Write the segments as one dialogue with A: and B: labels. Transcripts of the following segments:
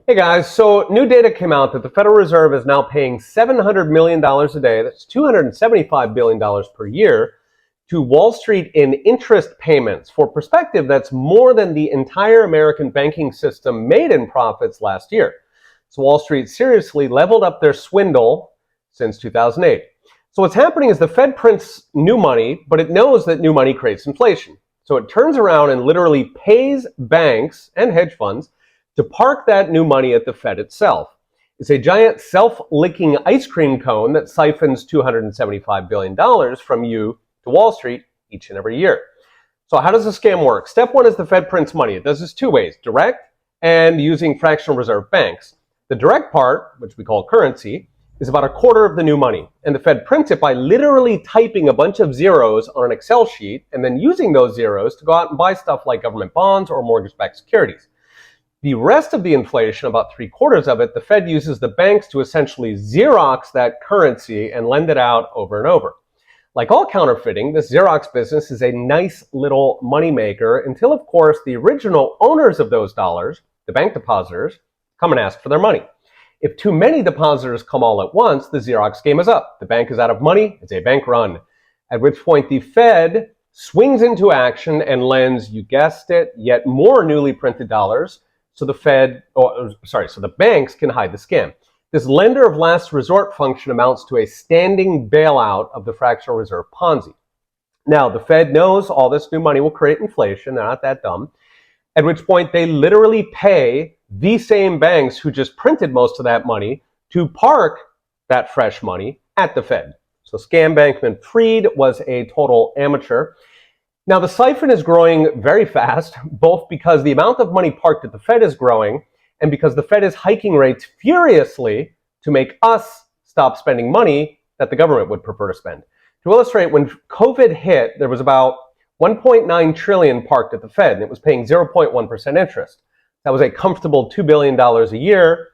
A: Hey guys, so new data came out that the Federal Reserve is now paying $700 million a day, that's $275 billion per year, to Wall Street in interest payments. For perspective, that's more than the entire American banking system made in profits last year. So Wall Street seriously leveled up their swindle since 2008. So what's happening is the Fed prints new money, but it knows that new money creates inflation. So it turns around and literally pays banks and hedge funds to park that new money at the Fed itself. It's a giant self-licking ice cream cone that siphons $275 billion from you to Wall Street each and every year. So how does the scam work? Step one is the Fed prints money. It does this two ways, direct and using fractional reserve banks. The direct part, which we call currency, is about a quarter of the new money. And the Fed prints it by literally typing a bunch of zeros on an Excel sheet and then using those zeros to go out and buy stuff like government bonds or mortgage-backed securities. The rest of the inflation, about 3/4 of it, the Fed uses the banks to essentially Xerox that currency and lend it out over and over. Like all counterfeiting, this Xerox business is a nice little moneymaker until, of course, the original owners of those dollars, the bank depositors, come and ask for their money. If too many depositors come all at once, the Xerox game is up. The bank is out of money. It's a bank run. At which point the Fed swings into action and lends, you guessed it, yet more newly printed dollars so the banks can hide the scam. This lender of last resort function amounts to a standing bailout of the fractional reserve Ponzi. Now, the Fed knows all this new money will create inflation. They're not that dumb. At which point they literally pay the same banks who just printed most of that money to park that fresh money at the Fed. So Scam Bankman-Fried was a total amateur. Now, the siphon is growing very fast, both because the amount of money parked at the Fed is growing and because the Fed is hiking rates furiously to make us stop spending money that the government would prefer to spend. To illustrate, when COVID hit, there was about $1.9 trillion parked at the Fed, and it was paying 0.1% interest. That was a comfortable $2 billion a year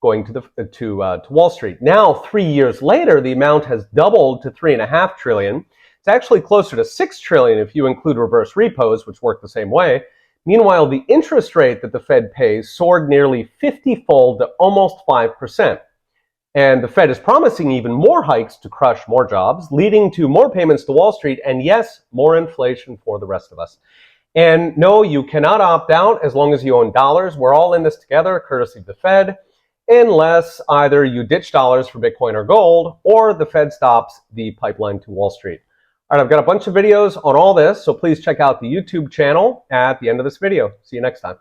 A: going to Wall Street. Now, 3 years later, the amount has doubled to $3.5 trillion. It's actually closer to $6 trillion if you include reverse repos, which work the same way. Meanwhile, the interest rate that the Fed pays soared nearly 50-fold to almost 5%. And the Fed is promising even more hikes to crush more jobs, leading to more payments to Wall Street, and yes, more inflation for the rest of us. And no, you cannot opt out as long as you own dollars. We're all in this together, courtesy of the Fed, unless either you ditch dollars for Bitcoin or gold, or the Fed stops the pipeline to Wall Street. All right, I've got a bunch of videos on all this, so please check out the YouTube channel at the end of this video. See you next time.